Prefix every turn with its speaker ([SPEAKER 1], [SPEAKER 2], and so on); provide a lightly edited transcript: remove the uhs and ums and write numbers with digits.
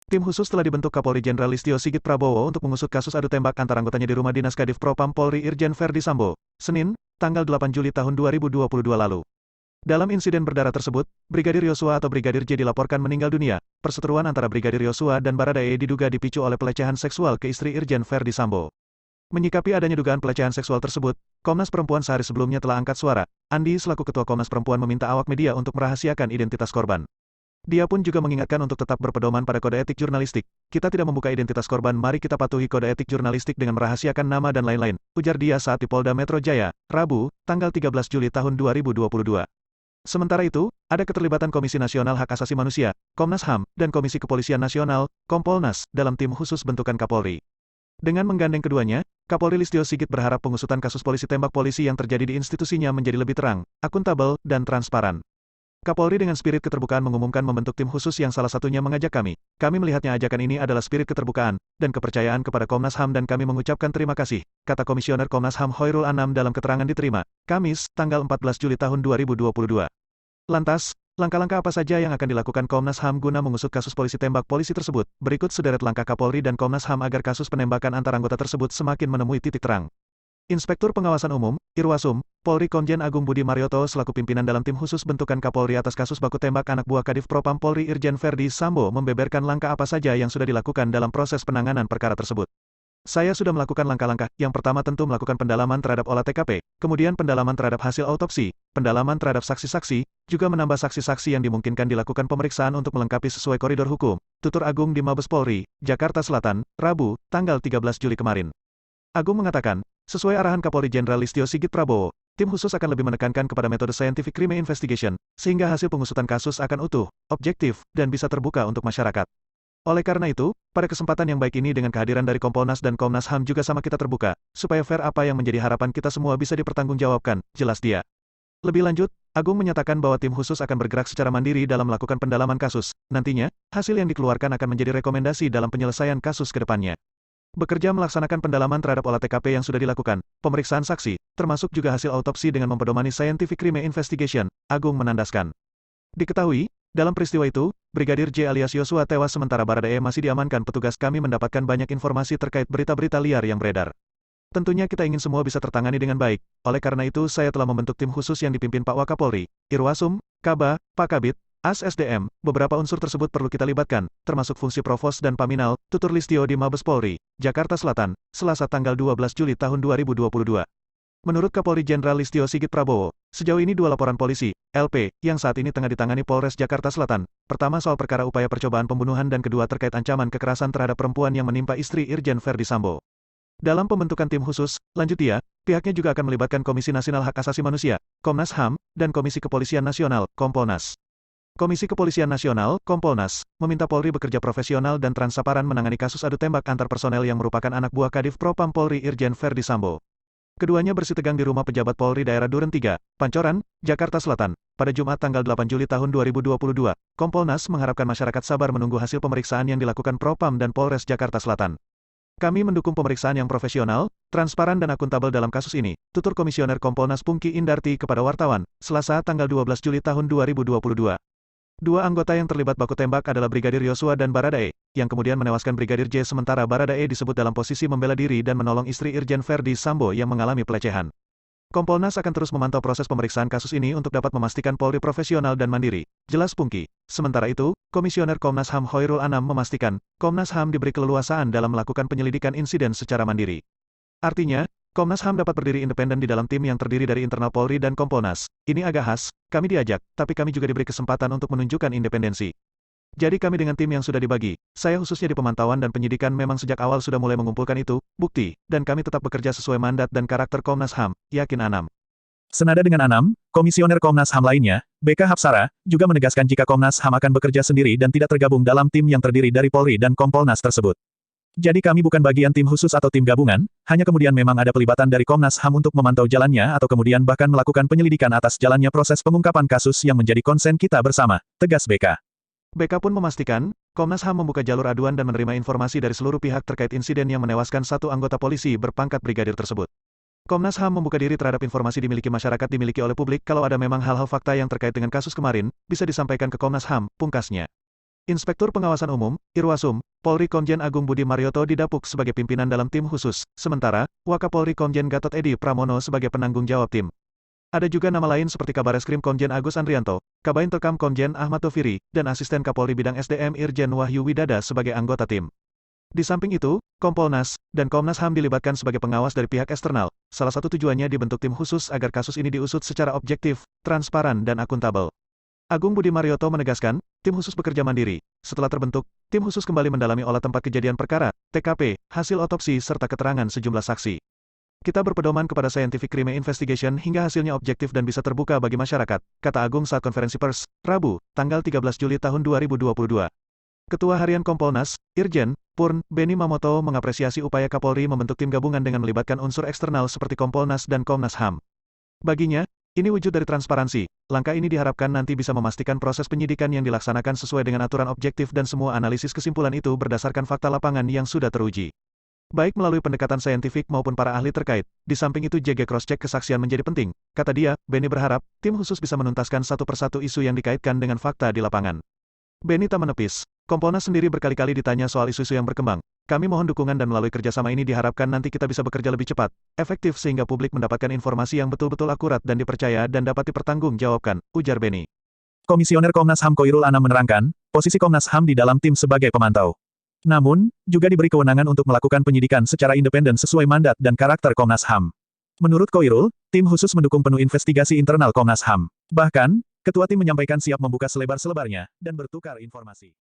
[SPEAKER 1] Tim khusus telah dibentuk Kapolri Jenderal Listio Sigit Prabowo untuk mengusut kasus adu tembak antar anggotanya di rumah dinas Kadif Propam Polri Irjen Verdi Sambo, Senin, tanggal 8 Juli tahun 2022 lalu. Dalam insiden berdarah tersebut, Brigadir Yosua atau Brigadir J dilaporkan meninggal dunia. Perseteruan antara Brigadir Yosua dan Baradae diduga dipicu oleh pelecehan seksual ke istri Irjen Verdi Sambo. Menyikapi adanya dugaan pelecehan seksual tersebut, Komnas Perempuan sehari sebelumnya telah angkat suara. Andi selaku Ketua Komnas Perempuan meminta awak media untuk merahasiakan identitas korban. Dia pun juga mengingatkan untuk tetap berpedoman pada kode etik jurnalistik. Kita tidak membuka identitas korban, mari kita patuhi kode etik jurnalistik dengan merahasiakan nama dan lain-lain, ujar dia saat di Polda Metro Jaya, Rabu, tanggal 13 Juli tahun 2022. Sementara itu, ada keterlibatan Komisi Nasional Hak Asasi Manusia, Komnas HAM, dan Komisi Kepolisian Nasional, Kompolnas, dalam tim khusus bentukan Kapolri. Dengan menggandeng keduanya, Kapolri Listio Sigit berharap pengusutan kasus polisi tembak polisi yang terjadi di institusinya menjadi lebih terang, akuntabel, dan transparan. Kapolri dengan spirit keterbukaan mengumumkan membentuk tim khusus yang salah satunya mengajak kami. Kami melihatnya ajakan ini adalah spirit keterbukaan dan kepercayaan kepada Komnas HAM dan kami mengucapkan terima kasih, kata Komisioner Komnas HAM Hoirul Anam dalam keterangan diterima, Kamis, tanggal 14 Juli tahun 2022. Lantas, langkah-langkah apa saja yang akan dilakukan Komnas HAM guna mengusut kasus polisi tembak polisi tersebut? Berikut sederet langkah Kapolri dan Komnas HAM agar kasus penembakan antar anggota tersebut semakin menemui titik terang. Inspektur Pengawasan Umum, Irwasum, Polri Komjen Agung Budi Marioto selaku pimpinan dalam tim khusus bentukan Kapolri atas kasus baku tembak anak buah Kadif Propam Polri Irjen Verdi Sambo membeberkan langkah apa saja yang sudah dilakukan dalam proses penanganan perkara tersebut. Saya sudah melakukan langkah-langkah, yang pertama tentu melakukan pendalaman terhadap olah TKP, kemudian pendalaman terhadap hasil autopsi, pendalaman terhadap saksi-saksi, juga menambah saksi-saksi yang dimungkinkan dilakukan pemeriksaan untuk melengkapi sesuai koridor hukum, tutur Agung di Mabes Polri, Jakarta Selatan, Rabu, tanggal 13 Juli kemarin. Agung mengatakan, sesuai arahan Kapolri Jenderal Listio Sigit Prabowo, tim khusus akan lebih menekankan kepada metode scientific crime investigation, sehingga hasil pengusutan kasus akan utuh, objektif, dan bisa terbuka untuk masyarakat. Oleh karena itu, pada kesempatan yang baik ini dengan kehadiran dari Kompolnas dan Komnas HAM juga sama kita terbuka, supaya fair apa yang menjadi harapan kita semua bisa dipertanggungjawabkan, jelas dia. Lebih lanjut, Agung menyatakan bahwa tim khusus akan bergerak secara mandiri dalam melakukan pendalaman kasus. Nantinya, hasil yang dikeluarkan akan menjadi rekomendasi dalam penyelesaian kasus ke depannya. Bekerja melaksanakan pendalaman terhadap olah TKP yang sudah dilakukan, pemeriksaan saksi, termasuk juga hasil autopsi dengan mempedomani scientific crime investigation, Agung menandaskan. Diketahui, dalam peristiwa itu, Brigadir J alias Yosua tewas sementara Baradae masih diamankan petugas. Kami mendapatkan banyak informasi terkait berita-berita liar yang beredar. Tentunya kita ingin semua bisa tertangani dengan baik, oleh karena itu saya telah membentuk tim khusus yang dipimpin Pak Wakapolri, Irwasum, Kaba, Pak Kabit, As SDM, beberapa unsur tersebut perlu kita libatkan, termasuk fungsi Provos dan Paminal, tutur Listio di Mabes Polri, Jakarta Selatan, Selasa tanggal 12 Juli tahun 2022. Menurut Kapolri Jenderal Listio Sigit Prabowo, sejauh ini 2 laporan polisi, LP, yang saat ini tengah ditangani Polres Jakarta Selatan. Pertama soal perkara upaya percobaan pembunuhan dan kedua terkait ancaman kekerasan terhadap perempuan yang menimpa istri Irjen Verdi Sambo. Dalam pembentukan tim khusus, lanjut dia, pihaknya juga akan melibatkan Komisi Nasional Hak Asasi Manusia, Komnas HAM, dan Komisi Kepolisian Nasional, Kompolnas. Komisi Kepolisian Nasional, Kompolnas, meminta Polri bekerja profesional dan transparan menangani kasus adu tembak antar personel yang merupakan anak buah Kadif Propam Polri Irjen Verdi Sambo. Keduanya bersitegang di rumah pejabat Polri daerah Duren 3, Pancoran, Jakarta Selatan, pada Jumat tanggal 8 Juli tahun 2022. Kompolnas mengharapkan masyarakat sabar menunggu hasil pemeriksaan yang dilakukan Propam dan Polres Jakarta Selatan. Kami mendukung pemeriksaan yang profesional, transparan dan akuntabel dalam kasus ini, tutur Komisioner Kompolnas Pungki Indarti kepada wartawan, Selasa tanggal 12 Juli tahun 2022. 2 anggota yang terlibat baku tembak adalah Brigadir Yosua dan Baradae, yang kemudian menewaskan Brigadir J sementara Baradae disebut dalam posisi membela diri dan menolong istri Irjen Verdi Sambo yang mengalami pelecehan. Kompolnas akan terus memantau proses pemeriksaan kasus ini untuk dapat memastikan Polri profesional dan mandiri, jelas Pungki. Sementara itu, Komisioner Komnas HAM Hoirul Anam memastikan, Komnas HAM diberi keleluasaan dalam melakukan penyelidikan insiden secara mandiri. Artinya, Komnas HAM dapat berdiri independen di dalam tim yang terdiri dari internal Polri dan Kompolnas. Ini agak khas, kami diajak, tapi kami juga diberi kesempatan untuk menunjukkan independensi. Jadi kami dengan tim yang sudah dibagi, saya khususnya di pemantauan dan penyidikan memang sejak awal sudah mulai mengumpulkan itu, bukti, dan kami tetap bekerja sesuai mandat dan karakter Komnas HAM, yakin Anam.
[SPEAKER 2] Senada dengan Anam, Komisioner Komnas HAM lainnya, BK Hapsara, juga menegaskan jika Komnas HAM akan bekerja sendiri dan tidak tergabung dalam tim yang terdiri dari Polri dan Kompolnas tersebut. Jadi kami bukan bagian tim khusus atau tim gabungan, hanya kemudian memang ada pelibatan dari Komnas HAM untuk memantau jalannya atau kemudian bahkan melakukan penyelidikan atas jalannya proses pengungkapan kasus yang menjadi konsen kita bersama, tegas BK.
[SPEAKER 1] BK pun memastikan, Komnas HAM membuka jalur aduan dan menerima informasi dari seluruh pihak terkait insiden yang menewaskan 1 anggota polisi berpangkat brigadir tersebut. Komnas HAM membuka diri terhadap informasi dimiliki masyarakat dimiliki oleh publik kalau ada memang hal-hal fakta yang terkait dengan kasus kemarin, bisa disampaikan ke Komnas HAM, pungkasnya. Inspektur Pengawasan Umum, Irwasum, Polri Komjen Agung Budi Marioto didapuk sebagai pimpinan dalam tim khusus, sementara, Wakapolri Komjen Gatot Edi Pramono sebagai penanggung jawab tim. Ada juga nama lain seperti Kabareskrim Komjen Agus Andrianto, Kabintelkam Komjen Ahmad Taufiri, dan Asisten Kapolri Bidang SDM Irjen Wahyu Widada sebagai anggota tim. Di samping itu, Kompolnas dan Komnas HAM dilibatkan sebagai pengawas dari pihak eksternal. Salah satu tujuannya dibentuk tim khusus agar kasus ini diusut secara objektif, transparan dan akuntabel. Agung Budi Marioto menegaskan, tim khusus bekerja mandiri. Setelah terbentuk, tim khusus kembali mendalami olah tempat kejadian perkara, TKP, hasil otopsi serta keterangan sejumlah saksi. Kita berpedoman kepada scientific crime investigation hingga hasilnya objektif dan bisa terbuka bagi masyarakat, kata Agung saat konferensi pers, Rabu, tanggal 13 Juli tahun 2022. Ketua Harian Kompolnas, Irjen Purn Beni Mamoto mengapresiasi upaya Kapolri membentuk tim gabungan dengan melibatkan unsur eksternal seperti Kompolnas dan Komnas HAM. Baginya, ini wujud dari transparansi. Langkah ini diharapkan nanti bisa memastikan proses penyidikan yang dilaksanakan sesuai dengan aturan objektif dan semua analisis kesimpulan itu berdasarkan fakta lapangan yang sudah teruji. Baik melalui pendekatan saintifik maupun para ahli terkait, di samping itu JG cross-check kesaksian menjadi penting. Kata dia, Beni berharap, tim khusus bisa menuntaskan satu persatu isu yang dikaitkan dengan fakta di lapangan. Beni tak menepis. Kompolnas sendiri berkali-kali ditanya soal isu-isu yang berkembang. Kami mohon dukungan dan melalui kerjasama ini diharapkan nanti kita bisa bekerja lebih cepat, efektif sehingga publik mendapatkan informasi yang betul-betul akurat dan dipercaya dan dapat dipertanggungjawabkan, ujar Beni.
[SPEAKER 2] Komisioner Komnas HAM Koirul Anam menerangkan, posisi Komnas HAM di dalam tim sebagai pemantau. Namun, juga diberi kewenangan untuk melakukan penyidikan secara independen sesuai mandat dan karakter Komnas HAM. Menurut Koirul, tim khusus mendukung penuh investigasi internal Komnas HAM. Bahkan, Ketua tim menyampaikan siap membuka selebar-selebarnya dan bertukar informasi.